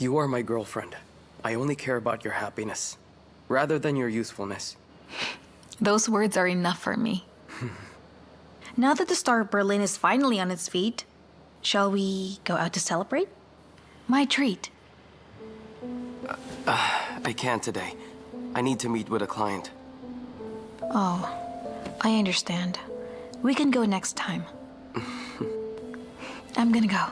You are my girlfriend. I only care about your happiness, rather than your usefulness. Those words are enough for me. Now that the Star of Berlin is finally on its feet, shall we go out to celebrate? My treat. I can't today. I need to meet with a client. Oh, I understand. We can go next time. I'm gonna go.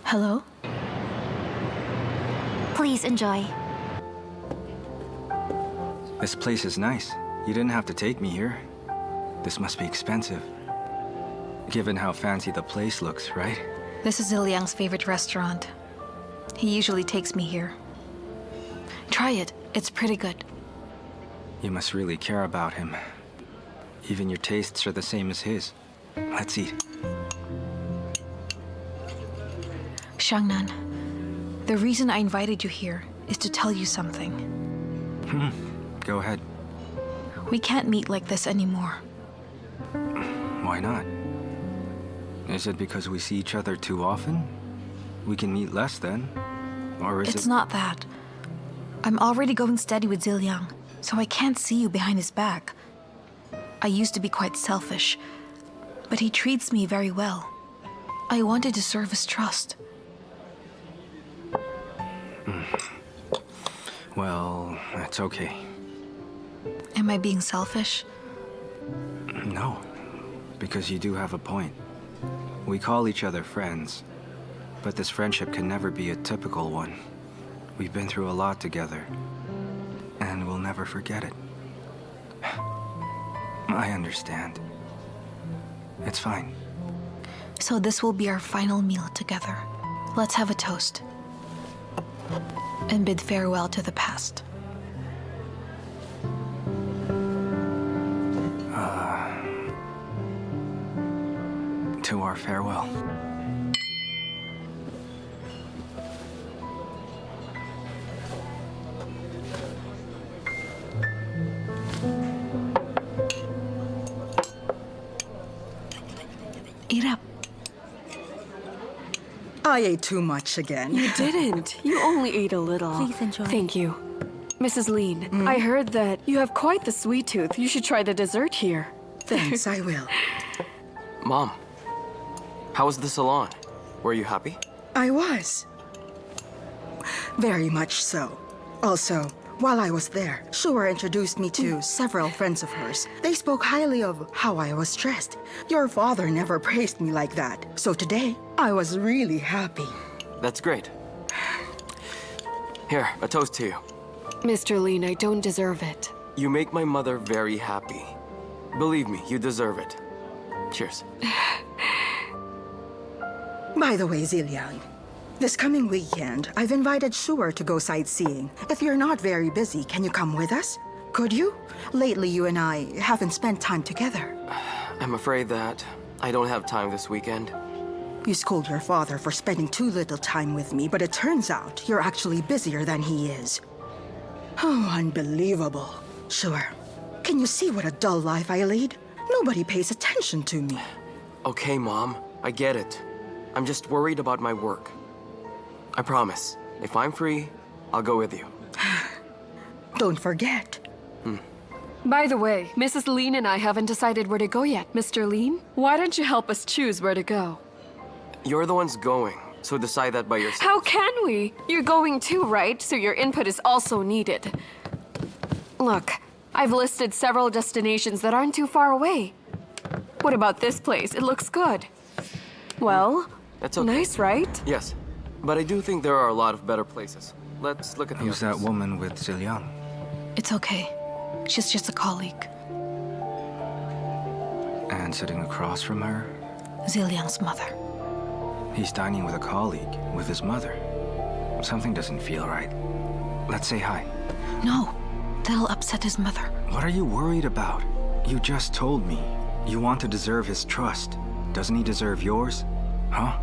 Hello? Please enjoy. This place is nice. You didn't have to take me here. This must be expensive. Given how fancy the place looks, right? This is Xiao Liang's favorite restaurant. He usually takes me here. Try it. It's pretty good. You must really care about him. Even your tastes are the same as his. Let's eat. Xiangnan, the reason I invited you here is to tell you something. Go ahead. We can't meet like this anymore. Why not? Is it because we see each other too often? We can meet less then. Or is It's not that. I'm already going steady with Xiao Liang, so I can't see you behind his back. I used to be quite selfish, but he treats me very well. I want to deserve his trust. Well, that's okay. Am I being selfish? No, because you do have a point. We call each other friends, but this friendship can never be a typical one. We've been through a lot together, and we'll never forget it. I understand. It's fine. So this will be our final meal together. Let's have a toast. And bid farewell to the past. To our farewell. Eat up. I ate too much again. You didn't. You only ate a little. Please enjoy. Thank you. Mrs. Lin, I heard that you have quite the sweet tooth. You should try the dessert here. Thanks, I will. Mom, how was the salon? Were you happy? I was. Very much so. Also, while I was there, Shuer introduced me to several friends of hers. They spoke highly of how I was dressed. Your father never praised me like that. So today, I was really happy. That's great. Here, a toast to you. Mr. Lin, I don't deserve it. You make my mother very happy. Believe me, you deserve it. Cheers. By the way, Xiao Liang, this coming weekend, I've invited Shuer to go sightseeing. If you're not very busy, can you come with us? Could you? Lately, you and I haven't spent time together. I'm afraid that I don't have time this weekend. You scold your father for spending too little time with me, but it turns out you're actually busier than he is. Oh, unbelievable. Sure. Can you see what a dull life I lead? Nobody pays attention to me. Okay, Mom, I get it. I'm just worried about my work. I promise, if I'm free, I'll go with you. Don't forget. By the way, Mrs. Lin and I haven't decided where to go yet. Mr. Lin, why don't you help us choose where to go? You're the ones going, so decide that by yourself. How can we? You're going too, right? So your input is also needed. Look, I've listed several destinations that aren't too far away. What about this place? It looks good. Well, That's okay. nice, right? Yes, but I do think there are a lot of better places. Let's look at the Who's that others. woman with Xiao Liang? It's okay. She's just a colleague. And sitting across from her, Xiao Liang's mother. he's dining with a colleague, with his mother. Something doesn't feel right. Let's say hi. No, that'll upset his mother. What are you worried about? You just told me. You want to deserve his trust. Doesn't he deserve yours? Huh?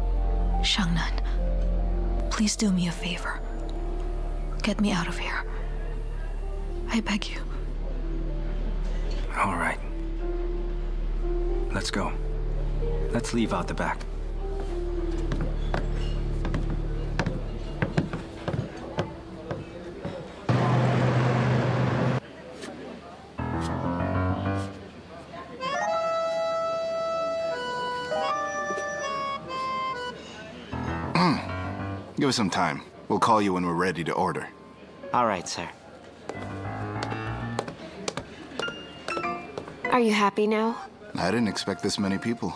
Xiangnan, Please do me a favor. Get me out of here. I beg you. All right. Let's go. Let's leave out the back. Give us some time. We'll call you when we're ready to order. All right, sir. Are you happy now? I didn't expect this many people.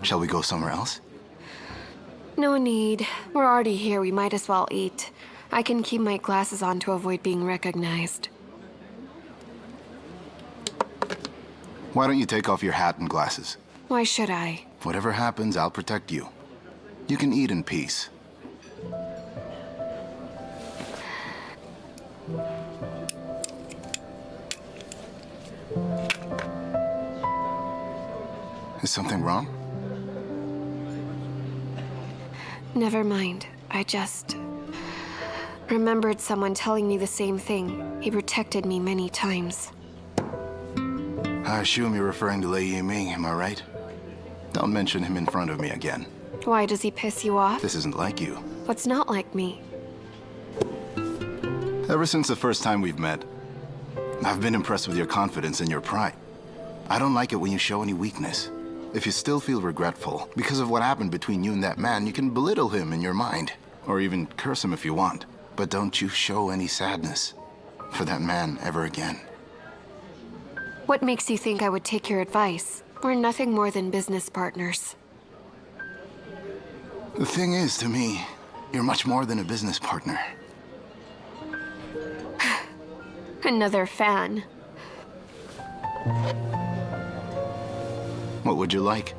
Shall we go somewhere else? No need. We're already here. We might as well eat. I can keep my glasses on to avoid being recognized. Why don't you take off your hat and glasses? Why should I? Whatever happens, I'll protect you. You can eat in peace. Is something wrong? Never mind. I just remembered someone telling me the same thing. He protected me many times. I assume you're referring to Lei Yiming, am I right? Don't mention him in front of me again. Why, does he piss you off? This isn't like you. What's not like me? Ever since the first time we've met, I've been impressed with your confidence and your pride. I don't like it when you show any weakness. If you still feel regretful because of what happened between you and that man, you can belittle him in your mind, or even curse him if you want. But don't you show any sadness for that man ever again. What makes you think I would take your advice? We're nothing more than business partners. The thing is, to me, you're much more than a business partner. Another fan. What would you like?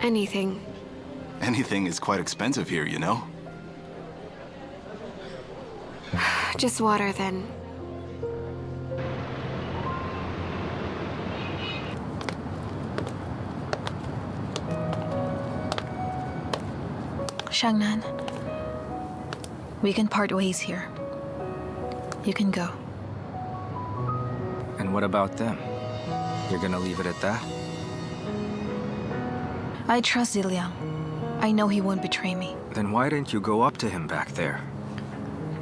Anything. Anything is quite expensive here, you know? Just water, then. Xiangnan, we can part ways here. You can go. And what about them? You're gonna leave it at that? I trust Liang. I know he won't betray me. Then why didn't you go up to him back there?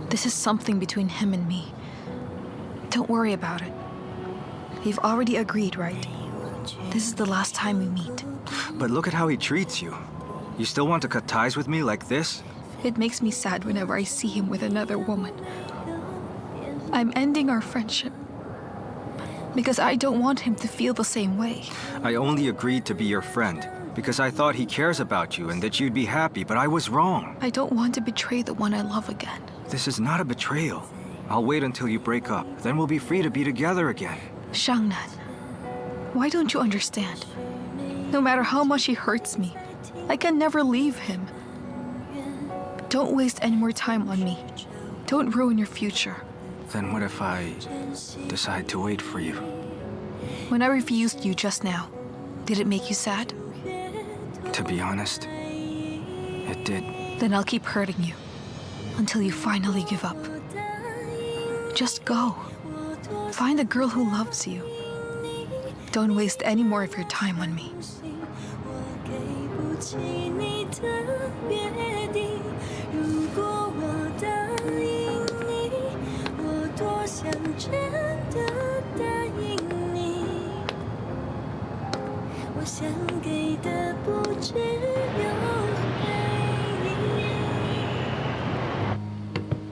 This is something between him and me. Don't worry about it. We've already agreed, right? This is the last time we meet. But look at how he treats you. You still want to cut ties with me like this? It makes me sad whenever I see him with another woman. I'm ending our friendship because I don't want him to feel the same way. I only agreed to be your friend because I thought he cares about you and that you'd be happy, but I was wrong. I don't want to betray the one I love again. This is not a betrayal. I'll wait until you break up. Then we'll be free to be together again. Xiangnan, why don't you understand? No matter how much he hurts me, I can never leave him. Don't waste any more time on me. Don't ruin your future. Then what if I decide to wait for you? When I refused you just now, did it make you sad? To be honest, it did. Then I'll keep hurting you until you finally give up. Just go. Find a girl who loves you. Don't waste any more of your time on me.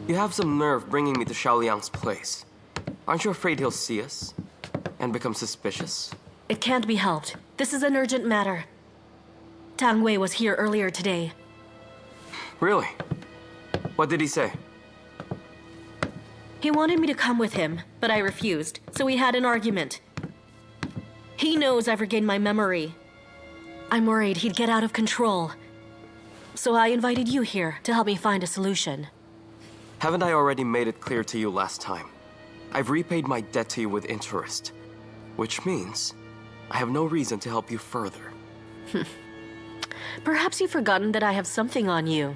You have some nerve bringing me to Xiao Liang's place. Aren't you afraid he'll see us and become suspicious? It can't be helped. This is an urgent matter. Tang Wei was here earlier today. Really? What did he say? He wanted me to come with him, but I refused, so we had an argument. He knows I've regained my memory. I'm worried he'd get out of control. So I invited you here to help me find a solution. Haven't I already made it clear to you last time? I've repaid my debt to you with interest, which means I have no reason to help you further. Perhaps you've forgotten that I have something on you.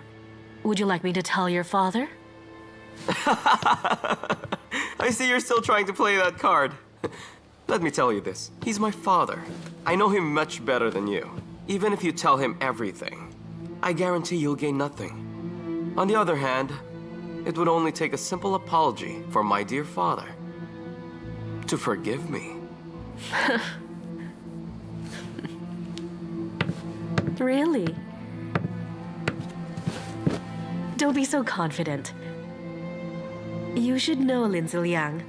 Would you like me to tell your father? I see you're still trying to play that card. Let me tell you this. He's my father. I know him much better than you. Even if you tell him everything, I guarantee you'll gain nothing. On the other hand, it would only take a simple apology for my dear father to forgive me. Really? Don't be so confident. You should know, Lindsay Liang,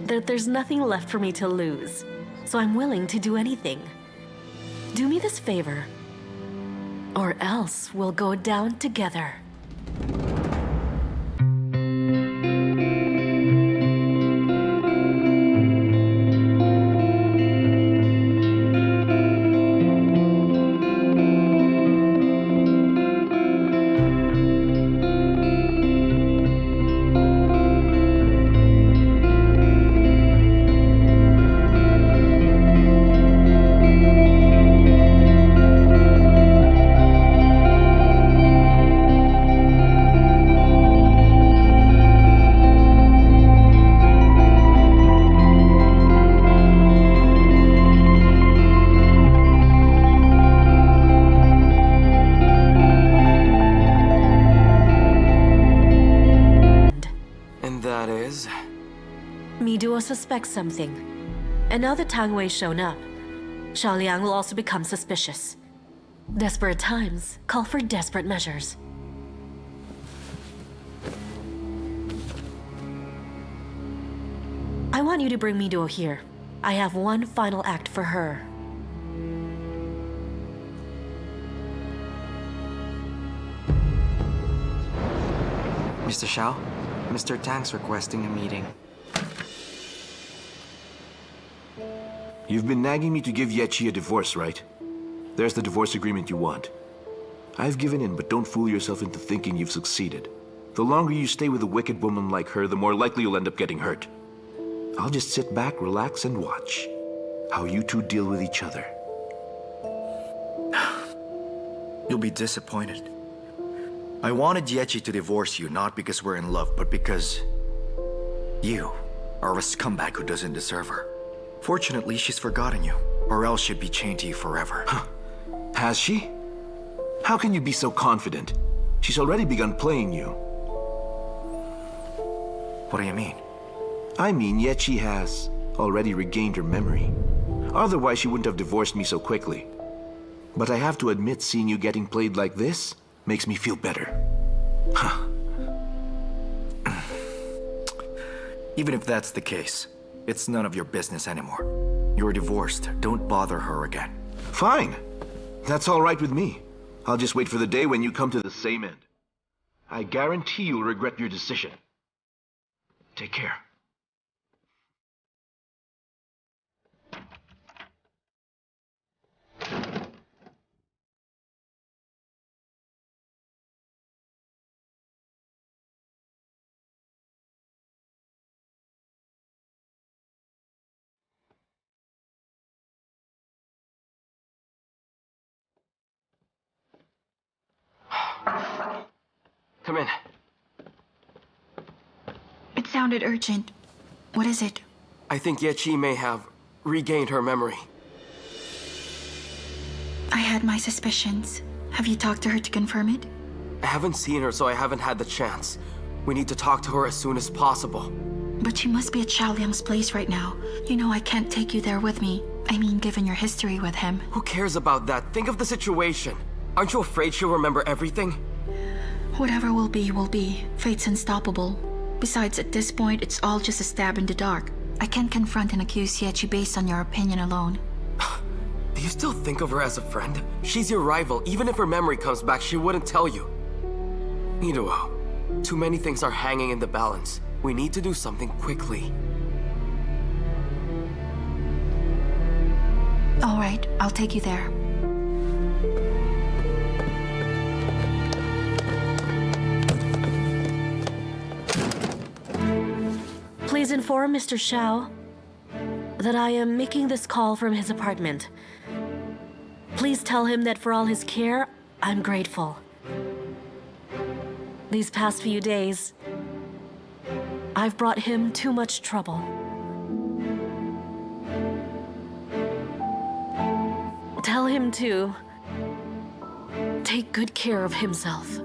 that there's nothing left for me to lose, so I'm willing to do anything. Do me this favor, or else we'll go down together. Suspects something. And now that Tang Wei's shown up, Xiao Liang will also become suspicious. Desperate times call for desperate measures. I want you to bring Miduo here. I have one final act for her. Mr. Xiao, Mr. Tang's requesting a meeting. You've been nagging me to give Yechi a divorce, right? There's the divorce agreement you want. I've given in, but don't fool yourself into thinking you've succeeded. The longer you stay with a wicked woman like her, the more likely you'll end up getting hurt. I'll just sit back, relax, and watch how you two deal with each other. You'll be disappointed. I wanted Yechi to divorce you, not because we're in love, but because you are a scumbag who doesn't deserve her. Fortunately, she's forgotten you, or else she'd be chained to you forever. Huh. Has she? How can you be so confident? She's already begun playing you. What do you mean? I mean, Yechi has already regained her memory. Otherwise, she wouldn't have divorced me so quickly. But I have to admit, seeing you getting played like this makes me feel better. Huh. Even if that's the case, it's none of your business anymore. You're divorced. Don't bother her again. Fine. That's all right with me. I'll just wait for the day when you come to the same end. I guarantee you'll regret your decision. Take care. Come in. It sounded urgent. What is it? I think Yechi may have regained her memory. I had my suspicions. Have you talked to her to confirm it? I haven't seen her, so I haven't had the chance. We need to talk to her as soon as possible. But you must be at Xiao Liang's place right now. You know I can't take you there with me. I mean, given your history with him. Who cares about that? Think of the situation. Aren't you afraid she'll remember everything? Whatever will be, will be. Fate's unstoppable. Besides, at this point, it's all just a stab in the dark. I can't confront and accuse Yechi based on your opinion alone. Do you still think of her as a friend? She's your rival. Even if her memory comes back, she wouldn't tell you. Miduo, too many things are hanging in the balance. We need to do something quickly. All right, I'll take you there. Please inform Mr. Xiao that I am making this call from his apartment. Please tell him that for all his care, I'm grateful. These past few days, I've brought him too much trouble. Tell him to take good care of himself.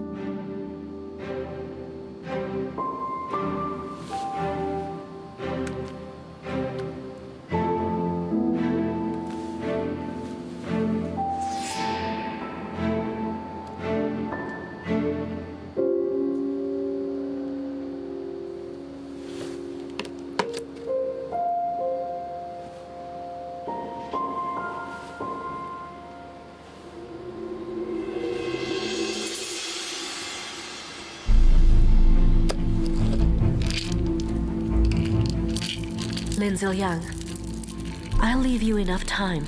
Liang, I'll leave you enough time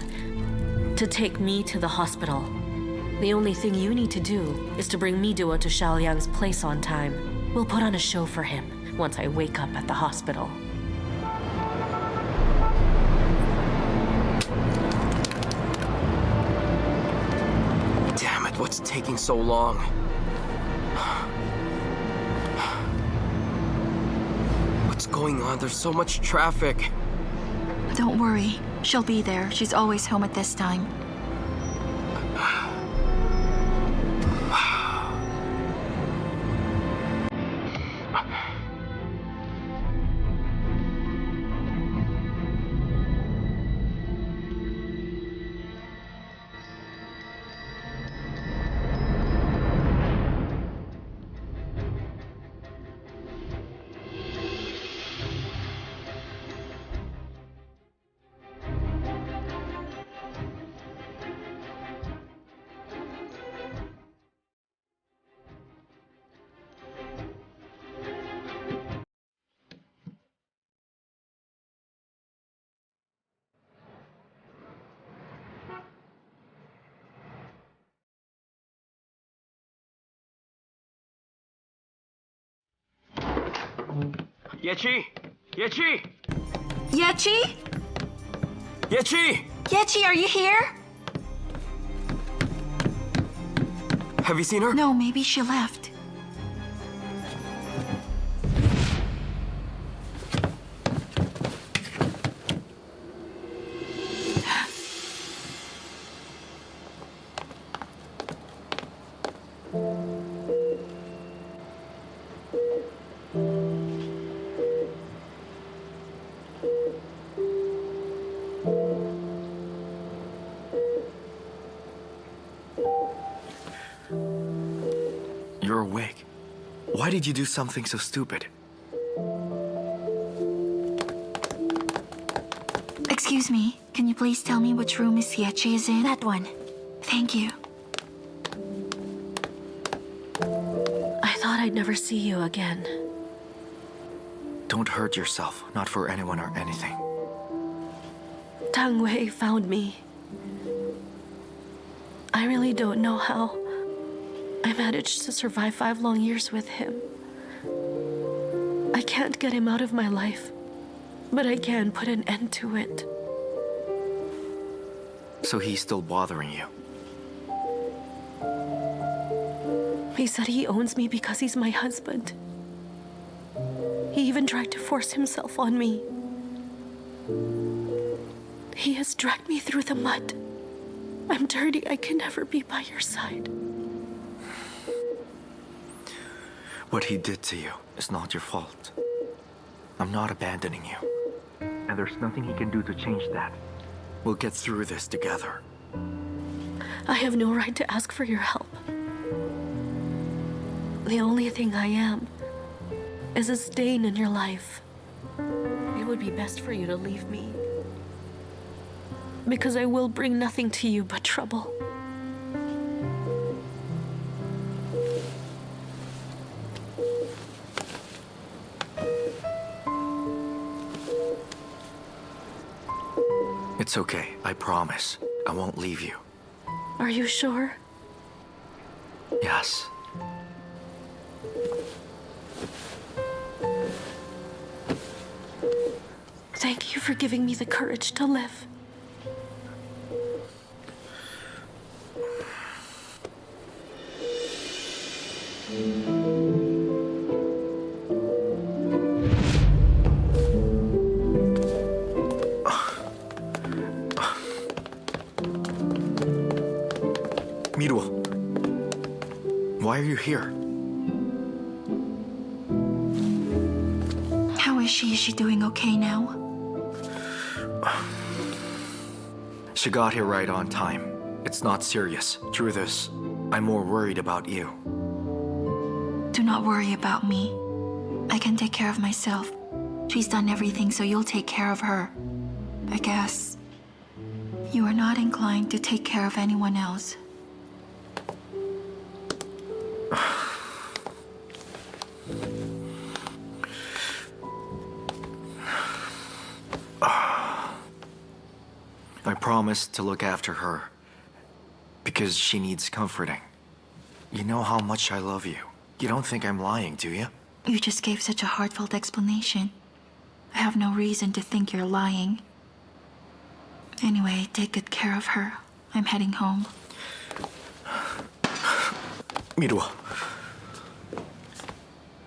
to take me to the hospital. The only thing you need to do is to bring Midua to Xiao Liang's place on time. We'll put on a show for him once I wake up at the hospital. Damn it, what's taking so long? What's going on? There's so much traffic. Don't worry. She'll be there. She's always home at this time. Yechi! Yechi! Yechi? Yechi! Yechi, are you here? Have you seen her? No, maybe she left. You're awake. Why did you do something so stupid? Excuse me, can you please tell me which room Miss Yechi is in? That one. Thank you. I thought I'd never see you again. Don't hurt yourself, not for anyone or anything. Tang Wei found me. I really don't know how I managed to survive 5 long years with him. I can't get him out of my life, but I can put an end to it. So he's still bothering you? He said he owns me because he's my husband. He even tried to force himself on me. He has dragged me through the mud. I'm dirty. I can never be by your side. What he did to you is not your fault. I'm not abandoning you. And there's nothing he can do to change that. We'll get through this together. I have no right to ask for your help. The only thing I am is a stain in your life. It would be best for you to leave me, because I will bring nothing to you but trouble. It's okay, I promise. I won't leave you. Are you sure? Yes. Thank you for giving me the courage to live. Why are you here? How is she? Is she doing okay now? She got here right on time. It's not serious. Truth is, I'm more worried about you. Do not worry about me. I can take care of myself. She's done everything, so you'll take care of her. I guess. You are not inclined to take care of anyone else. I promised to look after her because she needs comforting. You know how much I love you. You don't think I'm lying, do you? You just gave such a heartfelt explanation. I have no reason to think you're lying. Anyway, take good care of her. I'm heading home. Miruo,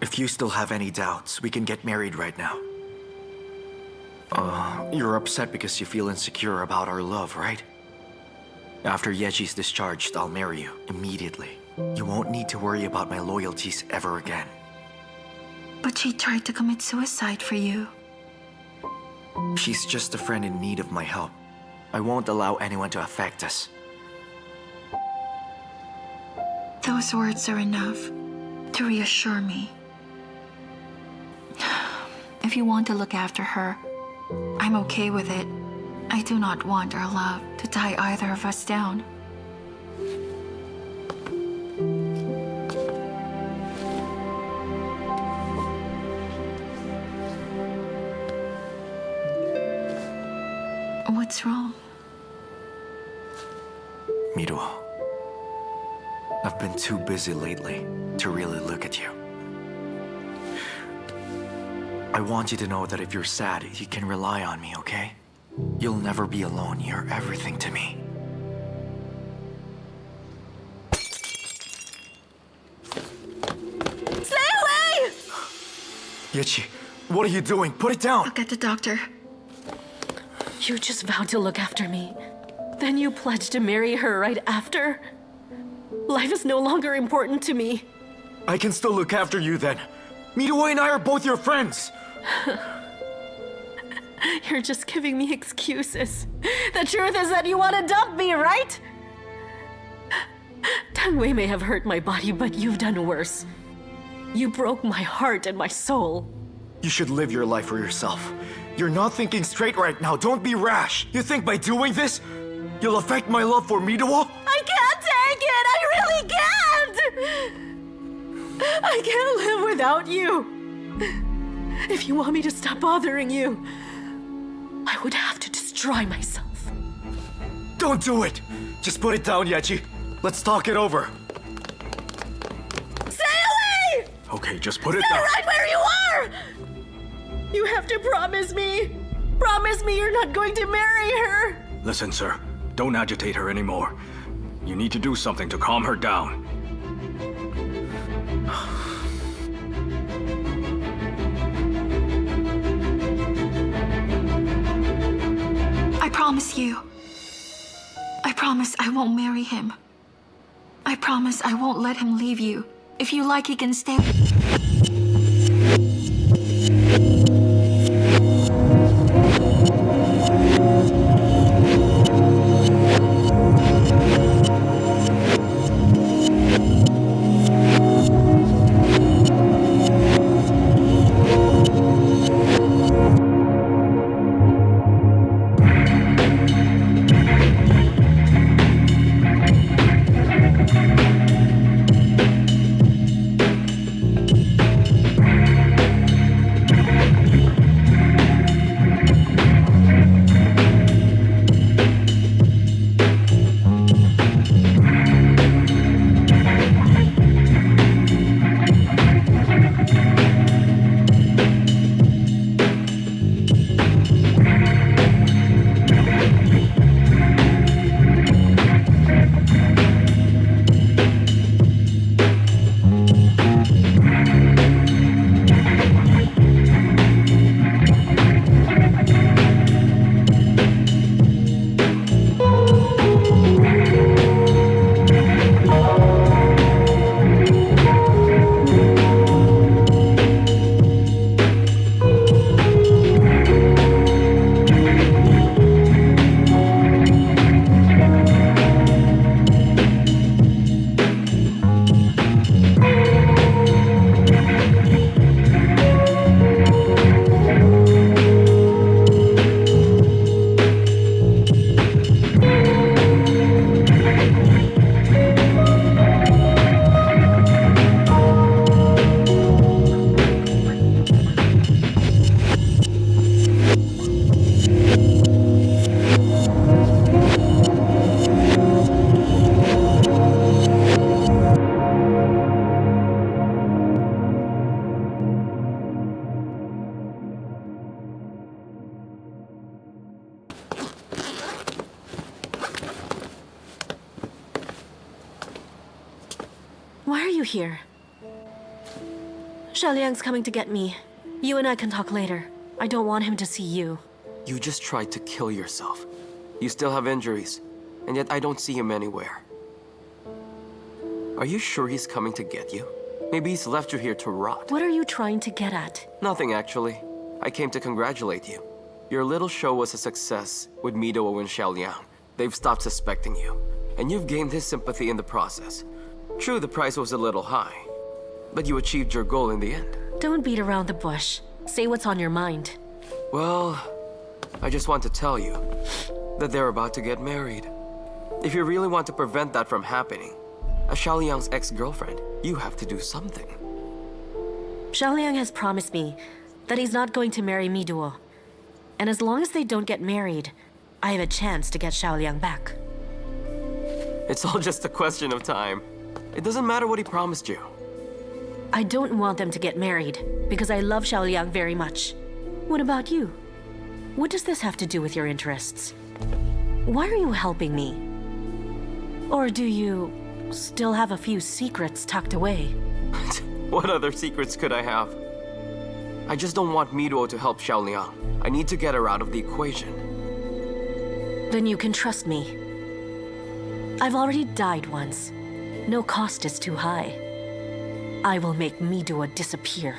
if you still have any doubts, we can get married right now. You're upset because you feel insecure about our love, right? After Yechi's discharged, I'll marry you immediately. You won't need to worry about my loyalties ever again. But she tried to commit suicide for you. She's just a friend in need of my help. I won't allow anyone to affect us. Those words are enough to reassure me. If you want to look after her, I'm okay with it. I do not want our love to tie either of us down. What's wrong? Miruo, I've been too busy lately to really look at you. I want you to know that if you're sad, you can rely on me, okay? You'll never be alone. You're everything to me. Stay away! Yechi, what are you doing? Put it down! I'll get the doctor. You just vowed to look after me. Then you pledged to marry her right after? Life is no longer important to me. I can still look after you then. Miruo and I are both your friends. You're just giving me excuses. The truth is that you want to dump me, right? Tangwei may have hurt my body, but you've done worse. You broke my heart and my soul. You should live your life for yourself. You're not thinking straight right now. Don't be rash. You think by doing this, you'll affect my love for Miruo? I can't take it! I really can't! I can't live without you. If you want me to stop bothering you, I would have to destroy myself. Don't do it! Just put it down, Yechi. Let's talk it over. Stay away! Okay, just put it Stay down. right where you are! You have to promise me. Promise me you're not going to marry her. Listen, sir. Don't agitate her anymore. You need to do something to calm her down. I promise you. I promise I won't marry him. I promise I won't let him leave you. If you like, he can stay. Why are you here? Xiao Liang's coming to get me. You and I can talk later. I don't want him to see you. You just tried to kill yourself. You still have injuries, and yet I don't see him anywhere. Are you sure he's coming to get you? Maybe he's left you here to rot. What are you trying to get at? Nothing, actually. I came to congratulate you. Your little show was a success with Mido and Xiao Liang. They've stopped suspecting you, and you've gained his sympathy in the process. True, the price was a little high, but you achieved your goal in the end. Don't beat around the bush. Say what's on your mind. Well, I just want to tell you that they're about to get married. If you really want to prevent that from happening, as Xiao Liang's ex-girlfriend, you have to do something. Xiao Liang has promised me that he's not going to marry Miduo. And as long as they don't get married, I have a chance to get Xiao Liang back. It's all just a question of time. It doesn't matter what he promised you. I don't want them to get married because I love Xiao Liang very much. What about you? What does this have to do with your interests? Why are you helping me? Or do you still have a few secrets tucked away? What other secrets could I have? I just don't want Miduo to help Xiao Liang. I need to get her out of the equation. Then you can trust me. I've already died once. No cost is too high. I will make Miduo disappear.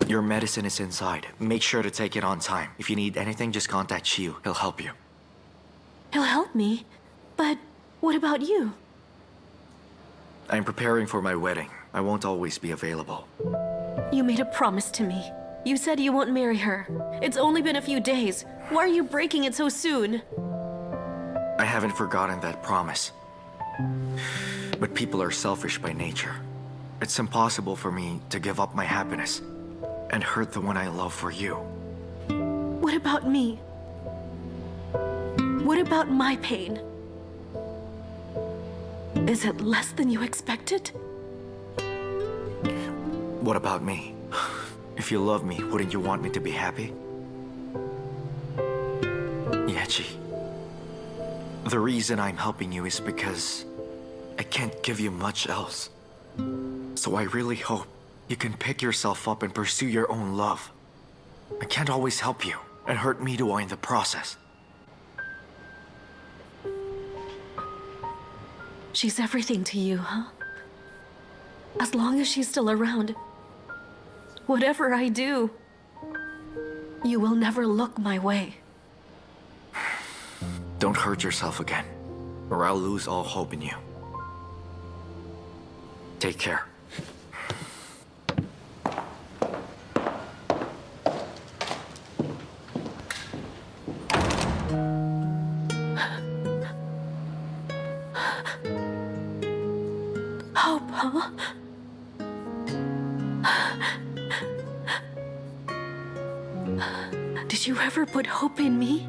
Your medicine is inside. Make sure to take it on time. If you need anything, just contact Xiu. He'll help you. He'll help me? But what about you? I'm preparing for my wedding. I won't always be available. You made a promise to me. You said you won't marry her. It's only been a few days. Why are you breaking it so soon? I haven't forgotten that promise. But people are selfish by nature. It's impossible for me to give up my happiness and hurt the one I love for you. What about me? What about my pain? Is it less than you expected? What about me? If you love me, wouldn't you want me to be happy? Yechi, the reason I'm helping you is because I can't give you much else. So I really hope you can pick yourself up and pursue your own love. I can't always help you and hurt Miduo in the process. She's everything to you, huh? As long as she's still around, whatever I do, you will never look my way. Don't hurt yourself again, or I'll lose all hope in you. Take care. Hope, huh? Did you ever put hope in me?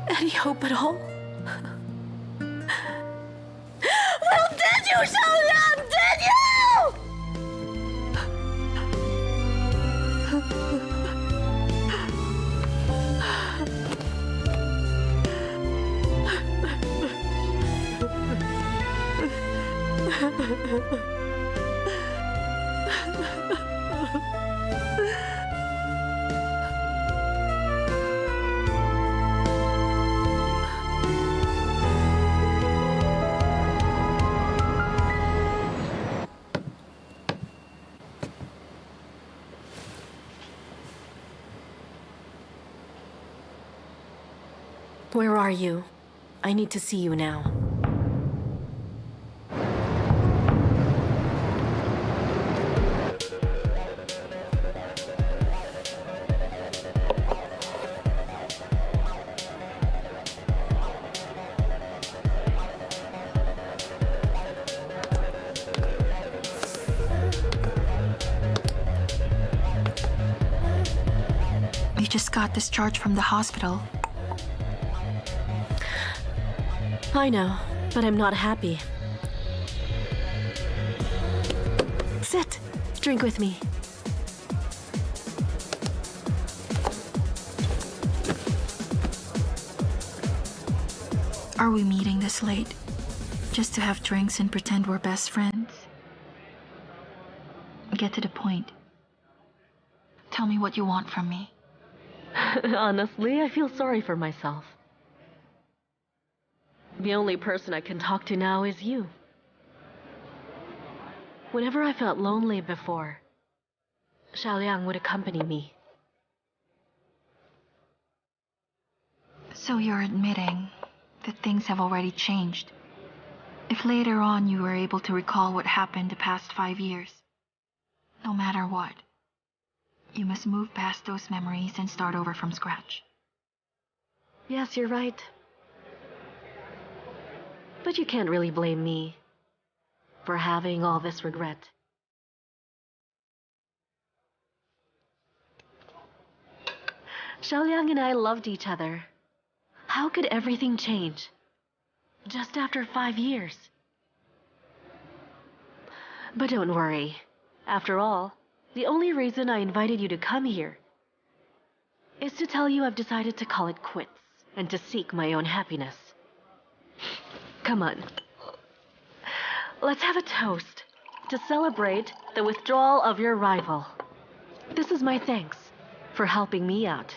Any hope at all? Well, did you, Xiao Liang? Did you? Where are you? I need to see you now. You just got discharged from the hospital. I know, but I'm not happy. Sit. Drink with me. Are we meeting this late? Just to have drinks and pretend we're best friends? Get to the point. Tell me what you want from me. Honestly, I feel sorry for myself. The only person I can talk to now is you. Whenever I felt lonely before, Xiao Liang would accompany me. So you're admitting that things have already changed. If later on you were able to recall what happened the past 5 years, no matter what, you must move past those memories and start over from scratch. Yes, you're right. But you can't really blame me for having all this regret. Xiao Liang and I loved each other. How could everything change just after 5 years? But don't worry. After all, the only reason I invited you to come here is to tell you I've decided to call it quits and to seek my own happiness. Come on. Let's have a toast to celebrate the withdrawal of your rival. This is my thanks for helping me out.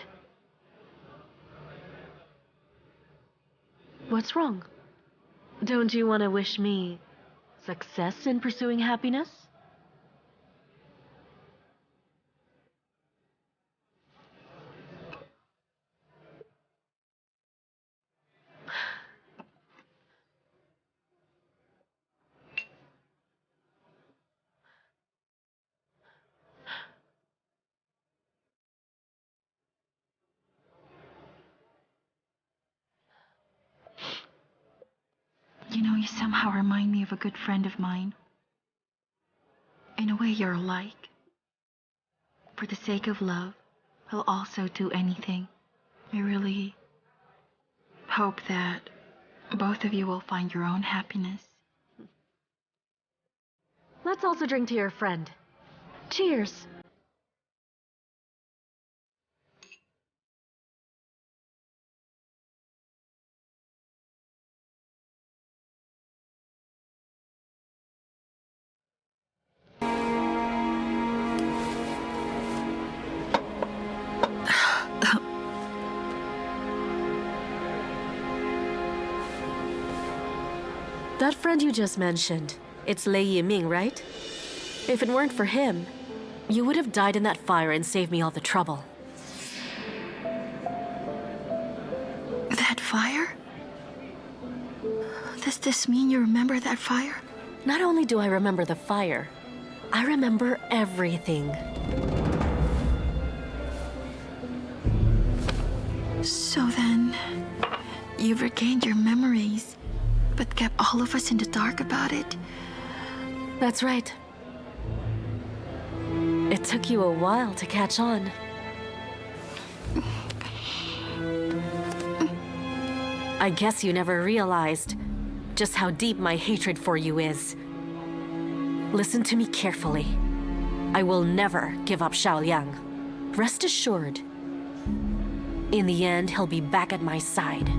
What's wrong? Don't you want to wish me success in pursuing happiness? You know, you somehow remind me of a good friend of mine. In a way, you're alike. For the sake of love, I'll also do anything. I really hope that both of you will find your own happiness. Let's also drink to your friend. Cheers! That friend you just mentioned, it's Lei Yiming, right? If it weren't for him, you would have died in that fire and saved me all the trouble. That fire? Does this mean you remember that fire? Not only do I remember the fire, I remember everything. So then, you've regained your memories, but kept all of us in the dark about it? That's right. It took you a while to catch on. I guess you never realized just how deep my hatred for you is. Listen to me carefully. I will never give up Xiao Liang. Rest assured. In the end, he'll be back at my side.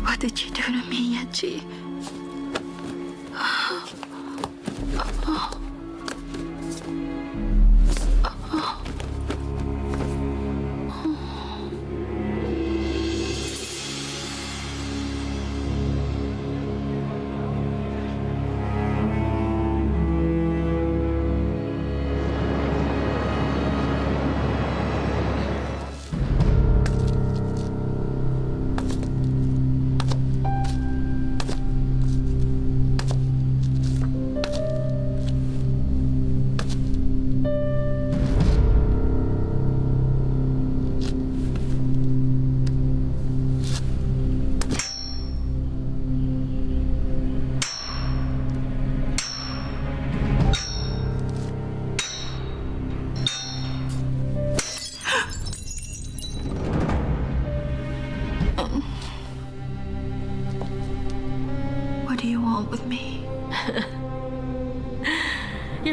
What did you do to me, Yechi? What do you want with me?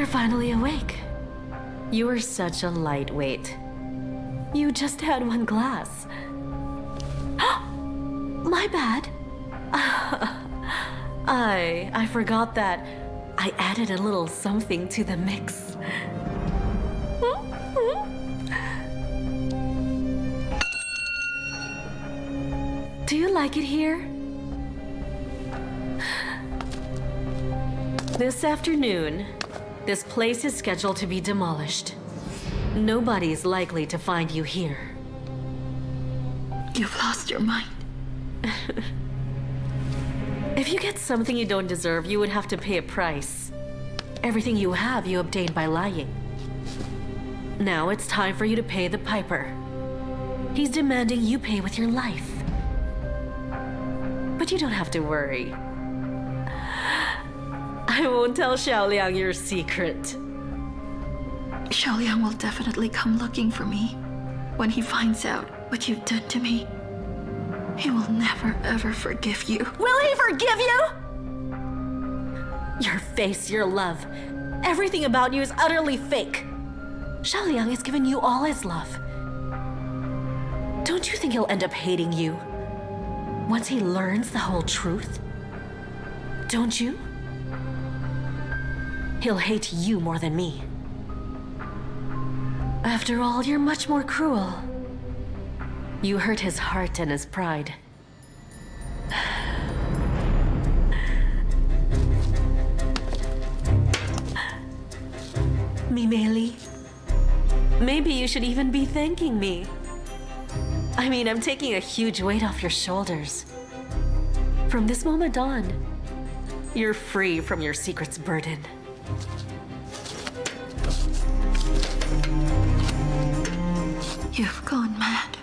finally awake. You were such a lightweight. You just had one glass. My bad. I forgot that I added a little something to the mix. Do you like it here? This afternoon, this place is scheduled to be demolished. Nobody's likely to find you here. You've lost your mind. If you get something you don't deserve, you would have to pay a price. Everything you have, you obtained by lying. Now it's time for you to pay the piper. He's demanding you pay with your life. But you don't have to worry. I won't tell Xiao Liang your secret. Xiao Liang will definitely come looking for me when he finds out what you've done to me. He will never, ever forgive you. Will he forgive you? Your face, your love, everything about you is utterly fake. Xiao Liang has given you all his love. Don't you think he'll end up hating you once he learns the whole truth? Don't you? He'll hate you more than me. After all, you're much more cruel. You hurt his heart and his pride. Mimeli, maybe you should even be thanking me. I mean, I'm taking a huge weight off your shoulders. From this moment on, you're free from your secret's burden. You've gone mad.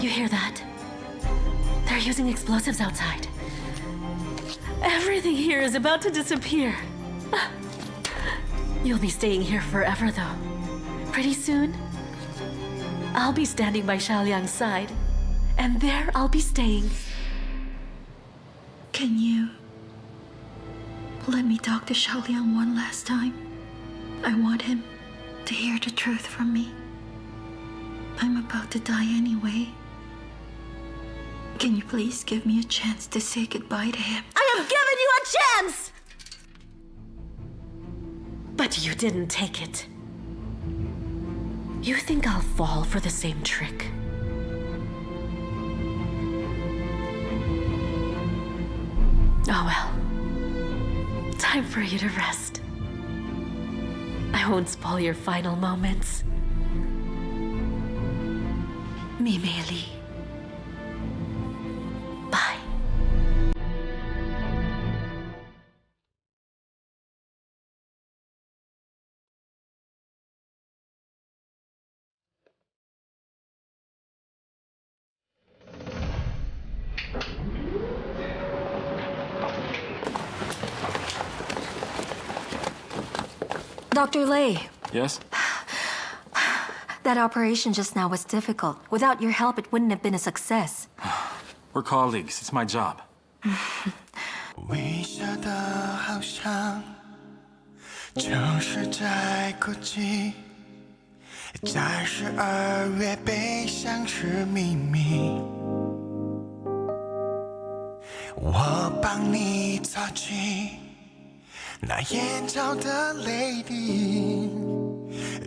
You hear that? They're using explosives outside. Everything here is about to disappear. You'll be staying here forever, though. Pretty soon, I'll be standing by Xiao Liang's side, and there I'll be staying. Can you let me talk to Xiao Liang one last time? I want him to hear the truth from me. I'm about to die anyway. Can you please give me a chance to say goodbye to him? I have given you a chance! But you didn't take it. You think I'll fall for the same trick? Oh well. Time for you to rest. I won't spoil your final moments. Mimeli. Bye. Dr. Lei, Yes? that operation just now was difficult. Without your help, it wouldn't have been a success. We're colleagues. It's my job. 微笑的好像城市在哭泣，在12月悲伤是秘密。我帮你擦去那眼角的泪滴，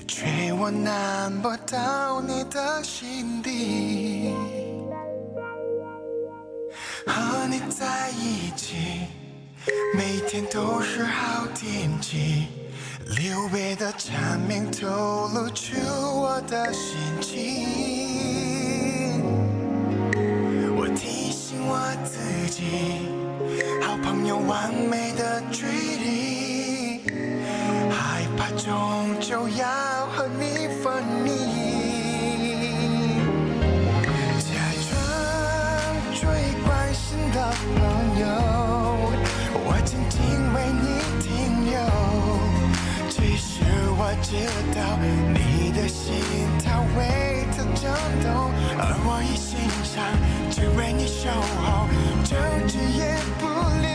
却我难不到你的心底。和你在一起，每天都是好天气。留别的蝉鸣透露出我的心情。我提醒我自己，好朋友完美的距离，害怕终究要和你分离。的朋友，我静静为你停留。其实我知道你的心它为它震动，而我已欣赏只为你守候，就只也不留。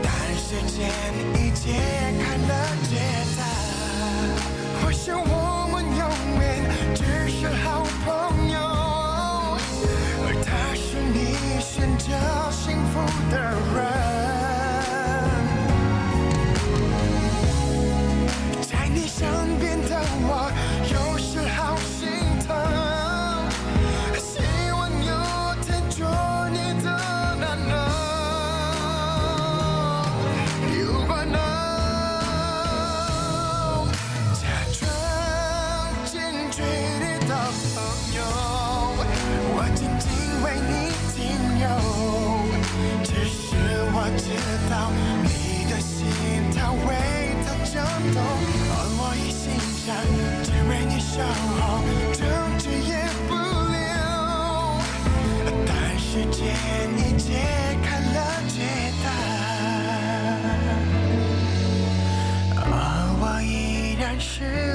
但时间已解开了结他，或许我们永远只是好朋友，而他是你选择幸福的人。在你身边的我，有时好心疼，希望有天做你的男人。如果能假装近距离的朋友，我静静为你停留，只是我知道你的心它为它震动，而我已心伤，只为你守候，争执也不留。但时间已解开了结答，而我依然是